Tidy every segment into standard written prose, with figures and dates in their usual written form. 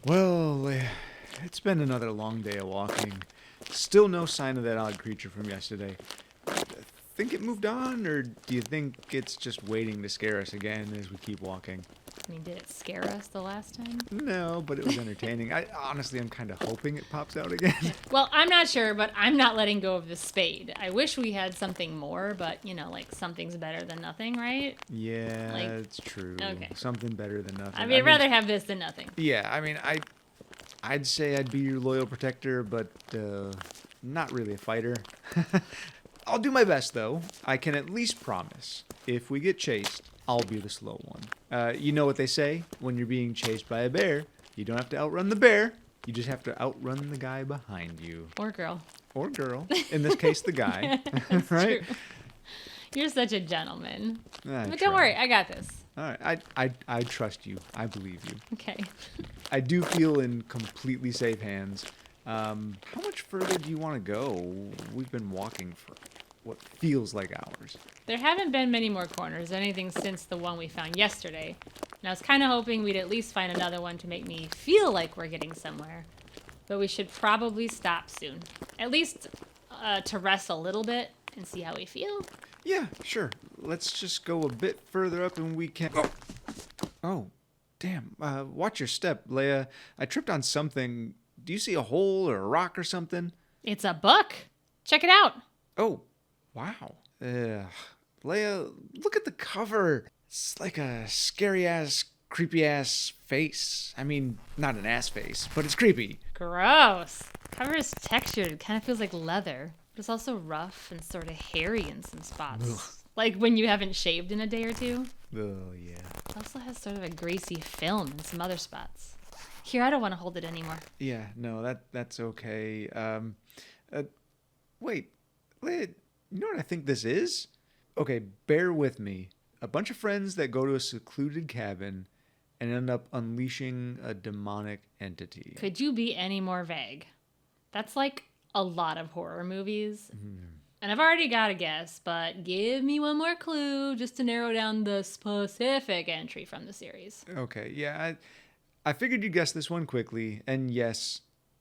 Well, it's been another long day of walking. Still no sign of that odd creature from yesterday. Think it moved on, or do you think it's just waiting to scare us again as we keep walking? I mean, did it scare us the last time? No, but it was entertaining. I'm kind of hoping it pops out again. Well, I'm not sure, but I'm not letting go of the spade. I wish we had something more, but, like, something's better than nothing, right? Yeah, Like, it's true. okay. Something better than nothing. I mean, I'd rather have this than nothing. Yeah, I'd say I'd be your loyal protector, but not really a fighter. I'll do my best, though. I can at least promise, if we get chased, I'll be the slow one. You know what they say? When you're being chased by a bear, you don't have to outrun the bear. You just have to outrun the guy behind you. Or girl. Or girl. In this case, the guy. That's right? true. You're such a gentleman. But Don't worry, I got this. All right, I trust you. I believe you. Okay. I do feel in completely safe hands. How much further do you want to go? We've been walking for what feels like hours. There haven't been many more corners, anything since the one we found yesterday. And I was kind of hoping we'd at least find another one to make me feel like we're getting somewhere. But we should probably stop soon. At least to rest a little bit and see how we feel. Yeah, sure. Let's just go a bit further up and we can... Oh, damn. Watch your step, Leia. I tripped on something. Do you see a hole or a rock or something? It's a book. Check it out. Oh, wow. Leia, look at the cover. It's like a scary-ass, creepy-ass face. I mean, not an ass face, but it's creepy. Gross. Cover is textured. Kind of feels like leather. But it's also rough and sort of hairy in some spots. Ugh. Like when you haven't shaved in a day or two. Oh, yeah. It also has sort of a greasy film in some other spots. Here, I don't want to hold it anymore. Yeah, no, that's okay. Wait, Leia, you know what I think this is? Okay, bear with me. A bunch of friends that go to a secluded cabin and end up unleashing a demonic entity. Could you be any more vague? That's like a lot of horror movies. And I've already got a guess, but give me one more clue just to narrow down the specific entry from the series. Okay, yeah, I figured you'd guess this one quickly, and yes,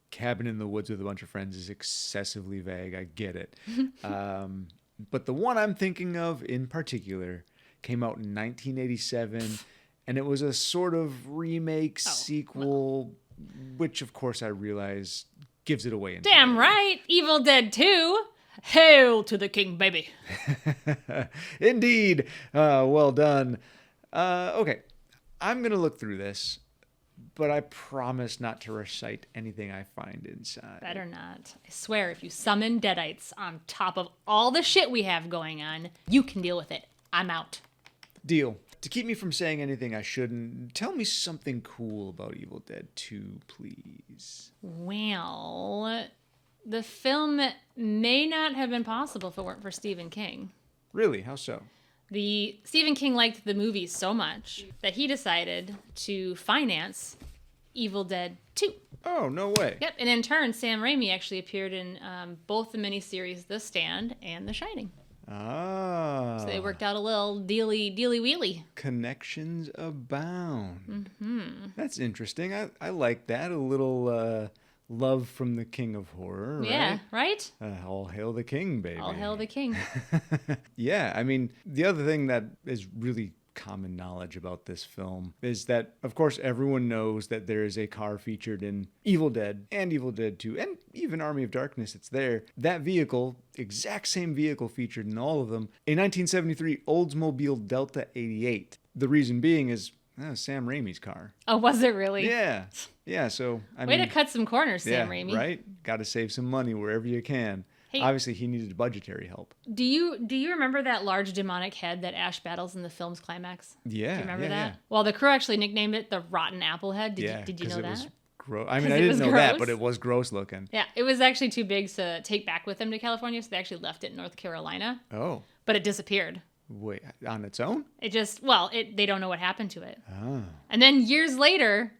cabin in the woods with a bunch of friends is excessively vague. I get it. But the one I'm thinking of in particular came out in 1987, and it was a sort of remake sequel, which of course I realize gives it away. Damn right! Evil Dead 2! Hail to the king, baby! Indeed. Well done. Okay, I'm going to look through this, but I promise not to recite anything I find inside. Better not. I swear, if you summon deadites on top of all the shit we have going on, you can deal with it. I'm out. Deal. To keep me from saying anything I shouldn't, tell me something cool about Evil Dead 2, please. Well, the film may not have been possible if it weren't for Stephen King. Really? How so? Stephen King liked the movie so much that he decided to finance Evil Dead 2. Oh, no way. Yep, and in turn, Sam Raimi actually appeared in both the miniseries The Stand and The Shining. Ah. So they worked out a little dealy wheelie. Connections abound. Mm-hmm. That's interesting. I like that. A little love from the king of horror, right? Yeah, right? All hail the king, baby. All hail the king. Yeah, I mean, the other thing that is really common knowledge about this film is that, of course, everyone knows that there is a car featured in Evil Dead and Evil Dead 2 and even Army of Darkness. It's there. That vehicle, exact same vehicle featured in all of them, a 1973 Oldsmobile Delta 88. The reason being is Sam Raimi's car. Oh, was it really? Yeah. Yeah, so, I Way mean... to cut some corners, Sam Raimi. Right? Got to save some money wherever you can. Hey, obviously, he needed budgetary help. Do you remember that large demonic head that Ash battles in the film's climax? Yeah. Do you remember that? Yeah. Well, the crew actually nicknamed it the Rotten Apple Head. Did you know that? Was I mean, I didn't know that, but it was gross looking. Yeah, it was actually too big to take back with them to California, so they actually left it in North Carolina. Oh. But it disappeared. Wait, on its own? It just, they don't know what happened to it. Oh. And then years later,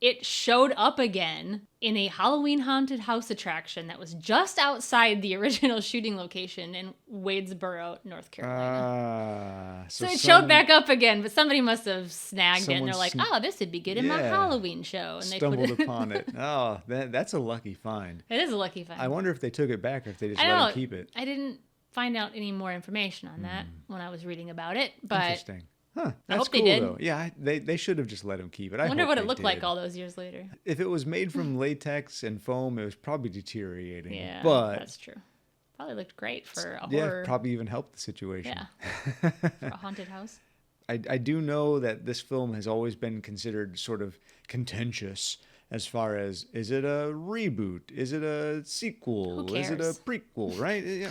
it showed up again in a Halloween haunted house attraction that was just outside the original shooting location in Wadesboro, North Carolina. So it showed back up again, but somebody must have snagged it, and they're like, "Oh, this would be good in my Halloween show," and they stumbled put it upon it. Oh, that's a lucky find. It is a lucky find. I wonder if they took it back or if they just let him keep it. I didn't find out any more information on that when I was reading about it, but interesting. Huh, I hope cool, they did. Though. Yeah, they should have just let him keep it. I wonder what it looked like all those years later. If it was made from latex and foam, it was probably deteriorating. Yeah, but that's true. Probably looked great for a horror. Yeah, probably even helped the situation. Yeah, for a haunted house. I do know that this film has always been considered sort of contentious as far as, is it a reboot? Is it a sequel? Who cares? Is it a prequel, right? Yeah.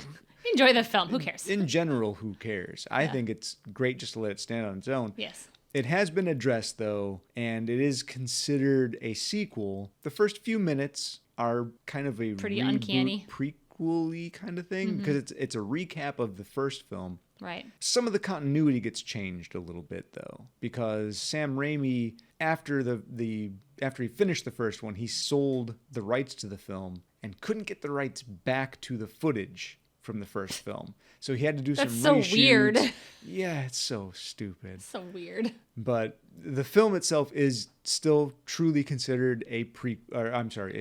Enjoy the film. Who cares? In general, who cares? I think it's great just to let it stand on its own. Yes. It has been addressed, though, and it is considered a sequel. The first few minutes are kind of a pretty reboot, uncanny, prequel-y kind of thing, because it's a recap of the first film. Right. Some of the continuity gets changed a little bit, though, because Sam Raimi, after he finished the first one, he sold the rights to the film and couldn't get the rights back to the footage from the first film. So he had to do some reshoots. That's so weird. Yeah, it's so stupid. So weird. But the film itself is still truly considered a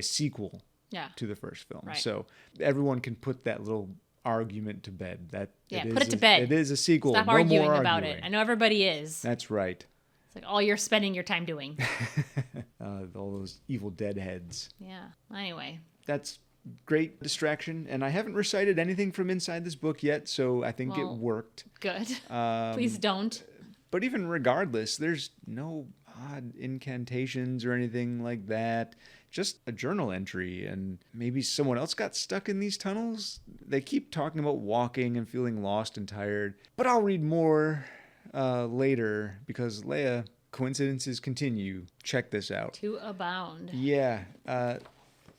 sequel to the first film. Right. So everyone can put that little argument to bed. Put it to bed. It is a sequel. Stop arguing about it. I know everybody is. That's right. It's like all you're spending your time doing. All those Evil Dead heads. Yeah. Anyway. That's great distraction, and I haven't recited anything from inside this book yet, so I think it worked. Good. Please don't. But even regardless, there's no odd incantations or anything like that. Just a journal entry, and maybe someone else got stuck in these tunnels. They keep talking about walking and feeling lost and tired, but I'll read more later, because Leia, coincidences continue. Check this out. To abound. Yeah.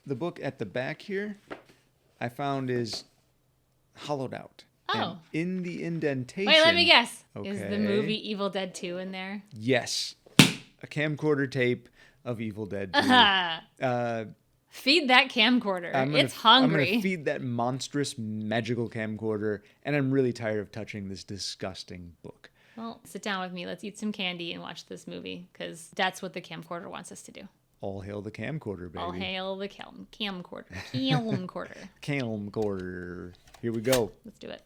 The book at the back here, I found is hollowed out. Oh. And in the indentation... Wait, let me guess. Okay. Is the movie Evil Dead 2 in there? Yes. A camcorder tape of Evil Dead 2. Feed that camcorder. It's hungry. I'm going to feed that monstrous magical camcorder, and I'm really tired of touching this disgusting book. Well, sit down with me. Let's eat some candy and watch this movie, because that's what the camcorder wants us to do. All hail the camcorder, baby. All hail the camcorder. Camcorder. Camcorder. Here we go. Let's do it.